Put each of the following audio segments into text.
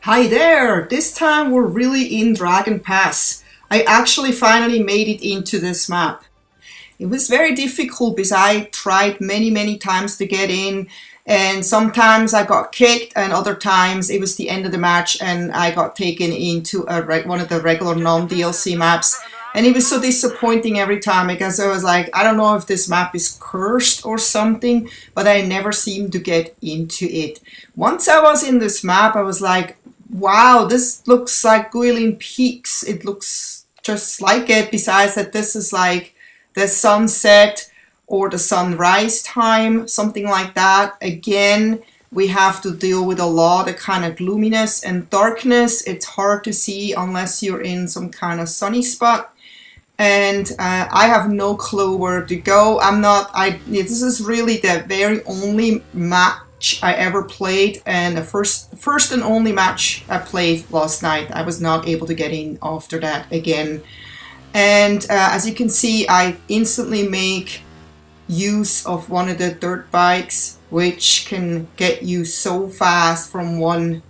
Hi there! This time we're really in Dragon Pass. I actually finally made it into this map. It was very difficult because I tried many times to get in, and sometimes I got kicked and other times it was the end of the match and I got taken into one of the regular non-DLC maps. And it was so disappointing every time because I was like, I don't know if this map is cursed or something, but I never seemed to get into it. Once I was in this map, I was like, wow, this looks like Guilin Peaks. It looks just like it, besides that this is like the sunset or the sunrise time, something like that. Again, we have to deal with a lot of kind of gloominess and darkness. It's hard to see unless you're in some kind of sunny spot. And I have no clue where to go. This is really the very only match I ever played, and the first and only match I played last night. I was not able to get in after that again. And as you can see, I instantly make use of one of the dirt bikes, which can get you so fast from one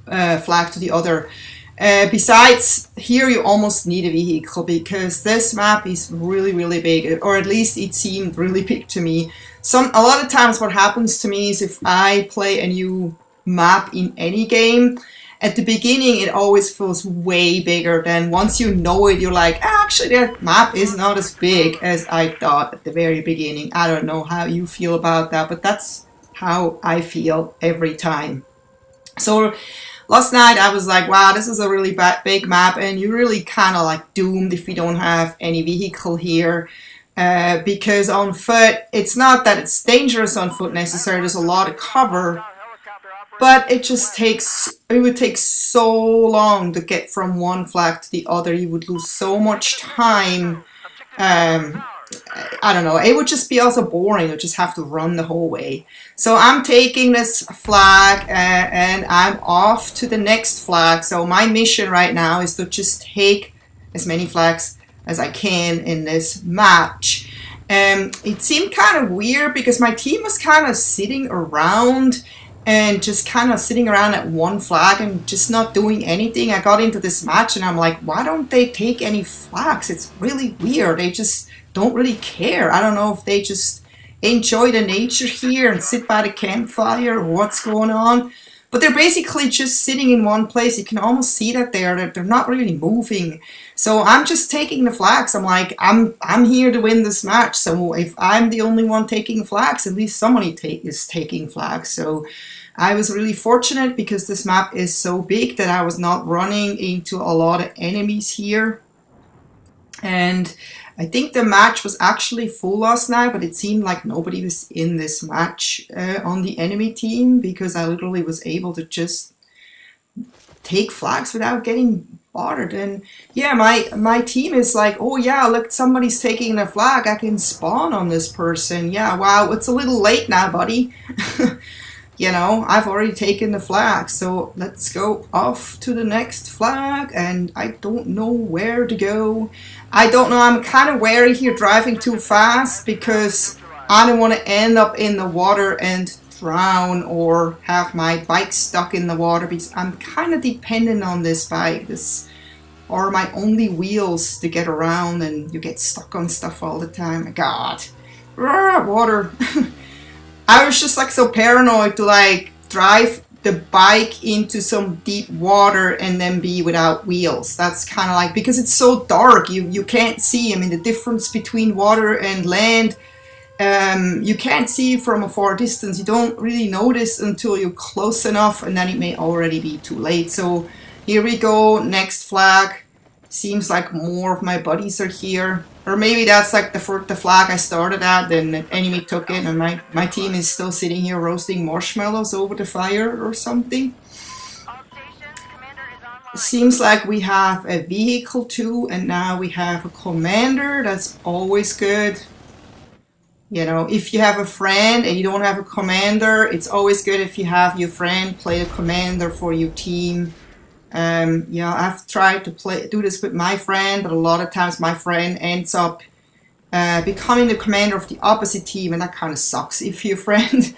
flag to the other. Besides, here you almost need a vehicle because this map is really big, or at least it seemed really big to me. A lot of times what happens to me is if I play a new map in any game, at the beginning it always feels way bigger. Then once you know it, you're like, actually that map is not as big as I thought at the very beginning. I don't know how you feel about that, but that's how I feel every time. So last night I was like, wow, this is a really big map, and you're really kind of like doomed if you don't have any vehicle here. Because on foot, it's not that it's dangerous on foot necessarily, there's a lot of cover, but it would take so long to get from one flag to the other. You would lose so much time. I don't know, it would just be also boring. You just have to run the whole way. So I'm taking this flag and I'm off to the next flag. So my mission right now is to just take as many flags as I can in this match. It seemed kind of weird because my team was kind of sitting around and just kind of sitting around at one flag and just not doing anything. I got into this match and I'm like, why don't they take any flags? It's really weird. They just don't really care. I don't know if they just enjoy the nature here and sit by the campfire or what's going on. But they're basically just sitting in one place. You can almost see that they're not really moving. So I'm just taking the flags. I'm like, I'm here to win this match. So if I'm the only one taking flags, at least somebody is taking flags. So I was really fortunate because this map is so big that I was not running into a lot of enemies here. And I think the match was actually full last night, but it seemed like nobody was in this match on the enemy team because I literally was able to just take flags without getting bothered. And yeah, my team is like, oh yeah, look, somebody's taking a flag. I can spawn on this person. Yeah, wow, it's a little late now, buddy. You know, I've already taken the flag, so let's go off to the next flag, and I don't know where to go. I don't know, I'm kind of wary here driving too fast because I don't want to end up in the water and drown or have my bike stuck in the water because I'm kind of dependent on this bike. This are my only wheels to get around, and you get stuck on stuff all the time. God, water. I was just like so paranoid to like drive the bike into some deep water and then be without wheels. That's kind of like, because it's so dark, you can't see. I mean, the difference between water and land, you can't see from a far distance. You don't really notice until you're close enough, and then it may already be too late. So here we go, next flag. Seems like more of my buddies are here. Or maybe that's like the flag I started at, then the enemy took it, and my team is still sitting here roasting marshmallows over the fire or something. Seems like we have a vehicle too, and now we have a commander. That's always good. You know, if you have a friend and you don't have a commander, it's always good if you have your friend play a commander for your team. Yeah, I've tried to do this with my friend, but a lot of times my friend ends up becoming the commander of the opposite team, and that kind of sucks if your friend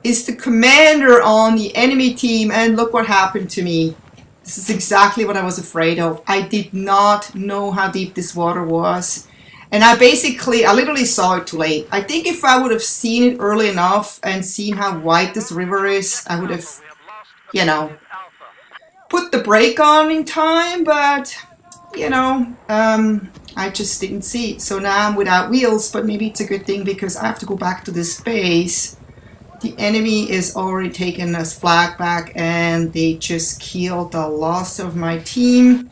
is the commander on the enemy team, and look what happened to me. This is exactly what I was afraid of. I did not know how deep this water was. And I literally saw it too late. I think if I would have seen it early enough and seen how wide this river is, I would have, you know, put the brake on in time, but, you know, I just didn't see it. So now I'm without wheels, but maybe it's a good thing because I have to go back to this base. The enemy is already taking this flag back and they just killed the last of my team.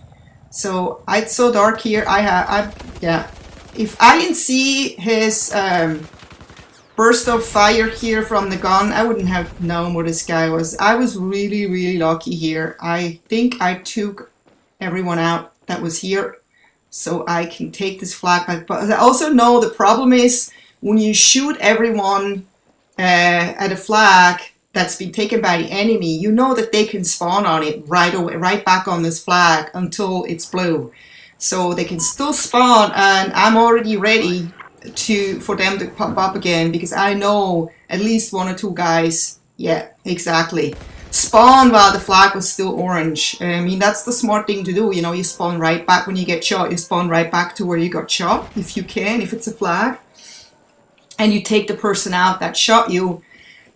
So it's so dark here. Yeah. If I didn't see his burst of fire here from the gun, I wouldn't have known what this guy was. I was really, really lucky here. I think I took everyone out that was here, so I can take this flag back. But I also know the problem is when you shoot everyone at a flag that's been taken by the enemy, you know that they can spawn on it right away, right back on this flag until it's blue. So they can still spawn, and I'm already ready for them to pop up again because I know at least 1 or 2 guys, yeah, exactly, spawn while the flag was still orange. I mean, that's the smart thing to do, you know, you spawn right back when you get shot, you spawn right back to where you got shot, if you can, if it's a flag, and you take the person out that shot you.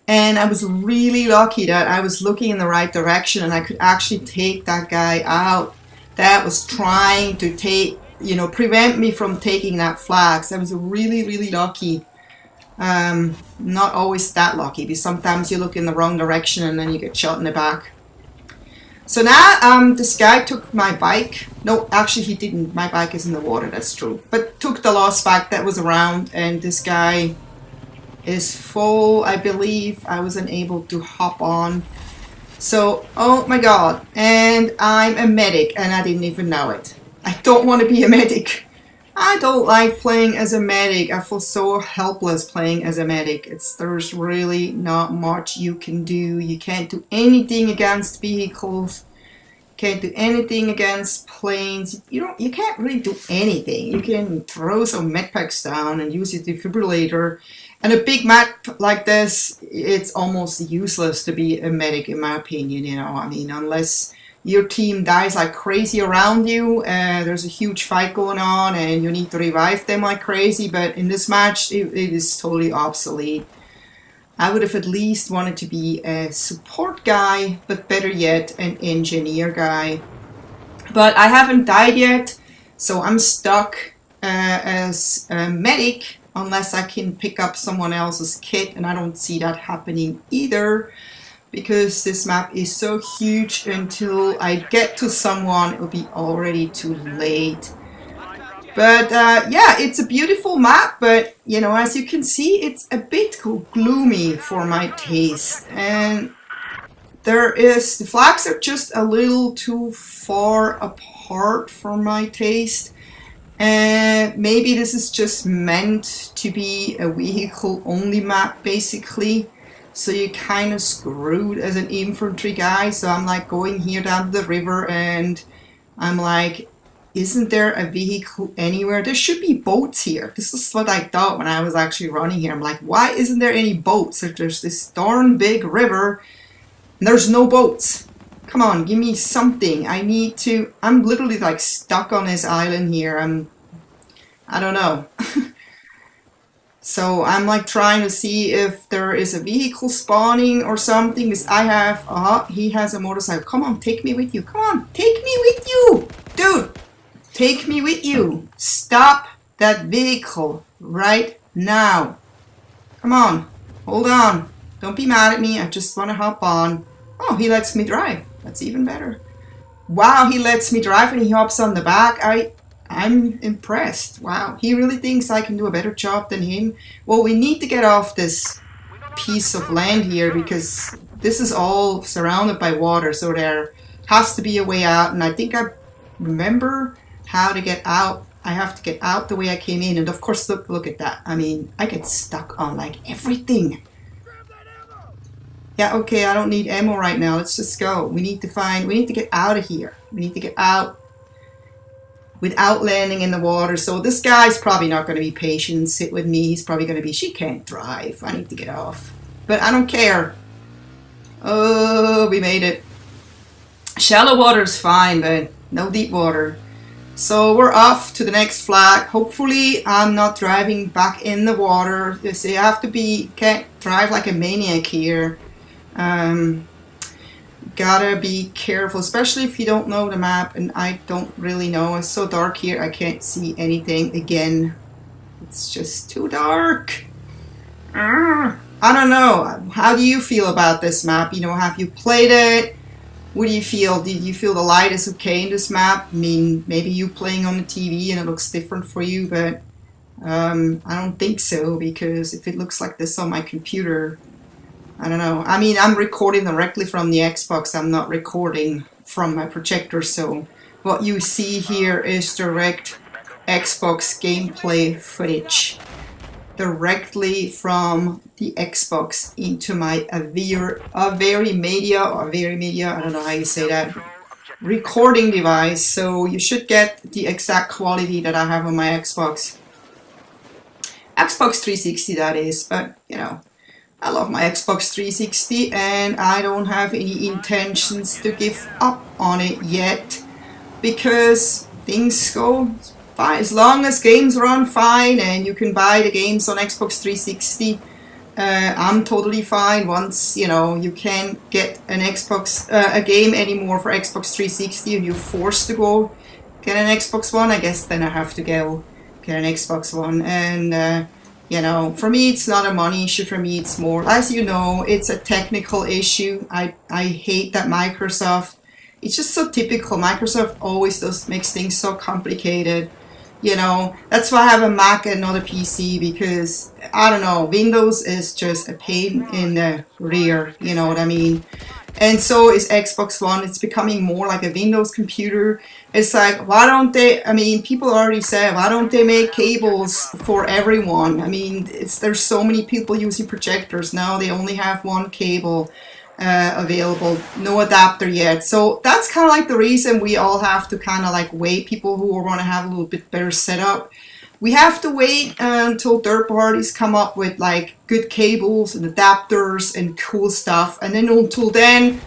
And I was really lucky that I was looking in the right direction and I could actually take that guy out that was trying to prevent me from taking that flag. So I was really, really lucky. Not always that lucky, because sometimes you look in the wrong direction and then you get shot in the back. So now this guy took my bike. No, actually he didn't. My bike is in the water, that's true. But took the last bike that was around, and this guy is full, I believe. I was unable to hop on. So, oh my god, and I'm a medic and I didn't even know it. I don't want to be a medic. I don't like playing as a medic. I feel so helpless playing as a medic. There's really not much you can do. You can't do anything against vehicles. Can't do anything against planes. You can't really do anything. You can throw some medpacks down and use your defibrillator. And a big map like this, it's almost useless to be a medic, in my opinion. You know, I mean, unless your team dies like crazy around you, there's a huge fight going on, and you need to revive them like crazy. But in this match, it is totally obsolete. I would have at least wanted to be a support guy, but better yet, an engineer guy. But I haven't died yet, so I'm stuck as a medic unless I can pick up someone else's kit, and I don't see that happening either because this map is so huge. Until I get to someone, it'll be already too late. But yeah, it's a beautiful map, but you know, as you can see, it's a bit gloomy for my taste, and the flags are just a little too far apart for my taste. And maybe this is just meant to be a vehicle only map, basically. So you're kind of screwed as an infantry guy. So I'm like going here down the river and I'm like, isn't there a vehicle anywhere? There should be boats here. This is what I thought when I was actually running here. I'm like, why isn't there any boats? There's this darn big river and there's no boats. Come on, give me something. I'm literally like stuck on this island here. I don't know. So I'm like trying to see if there is a vehicle spawning or something. Because he has a motorcycle. Come on, take me with you. Come on, take me with you. Dude, take me with you. Stop that vehicle right now. Come on, hold on. Don't be mad at me. I just want to hop on. Oh, he lets me drive. That's even better. Wow, he lets me drive and he hops on the back. I'm impressed. Wow, he really thinks I can do a better job than him. Well, we need to get off this piece of land here because this is all surrounded by water. So there has to be a way out. And I think I remember how to get out. I have to get out the way I came in. And of course, look at that. I mean, I get stuck on like everything. Yeah, okay, I don't need ammo right now. Let's just go. We need to get out of here. We need to get out without landing in the water. So this guy's probably not going to be patient and sit with me. He's probably going to be, she can't drive. I need to get off. but I don't care. Oh, we made it. Shallow water is fine, but no deep water. So we're off to the next flag. Hopefully I'm not driving back in the water. You see, I have to be, can't drive like a maniac here. Gotta be careful, especially if you don't know the map, and I don't really know. It's so dark here, I can't see anything again. It's just too dark. I don't know. How do you feel about this map? You know, have you played it? What do you feel? Did you feel the light is okay in this map? I mean, maybe you playing on the TV and it looks different for you, but I don't think so, because if it looks like this on my computer, I don't know. I mean, I'm recording directly from the Xbox. I'm not recording from my projector, so what you see here is direct Xbox gameplay footage directly from the Xbox into my very media, I don't know how you say that, recording device. So you should get the exact quality that I have on my Xbox 360, that is. But you know, I love my Xbox 360 and I don't have any intentions to give up on it yet, because things go fine. As long as games run fine and you can buy the games on Xbox 360, I'm totally fine. Once, you know, you can't get an Xbox a game anymore for Xbox 360 and you're forced to go get an Xbox One, I guess then I have to go get an Xbox One. And you know, for me it's not a money issue. For me it's more, as you know, it's a technical issue. I hate that Microsoft, it's just so typical. Microsoft always makes things so complicated. You know, that's why I have a Mac and not a PC, because I don't know, Windows is just a pain in the rear, you know what I mean? And so is Xbox One. It's becoming more like a Windows computer. It's like, why don't they, I mean, people already said, why don't they make cables for everyone? I mean, there's so many people using projectors now, they only have one cable available, no adapter yet. So that's kind of like the reason we all have to kind of like wait. People who want to have a little bit better setup, we have to wait until third parties come up with like good cables and adapters and cool stuff, and then until then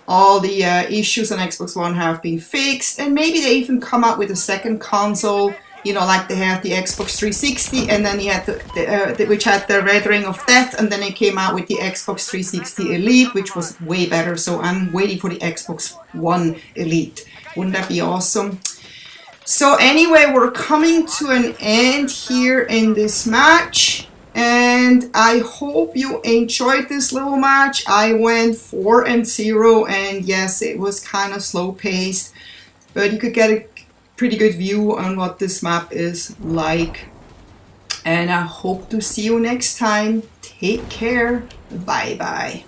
all the issues on Xbox One have been fixed, and maybe they even come up with a second console, you know, like they had the Xbox 360, and then you had which had the Red Ring of Death, and then they came out with the Xbox 360 Elite, which was way better. So I'm waiting for the Xbox One Elite. Wouldn't that be awesome? So anyway, we're coming to an end here in this match, and I hope you enjoyed this little match. I went 4-0, and yes, it was kind of slow paced, but you could get a pretty good view on what this map is like. And I hope to see you next time. Take care. Bye bye.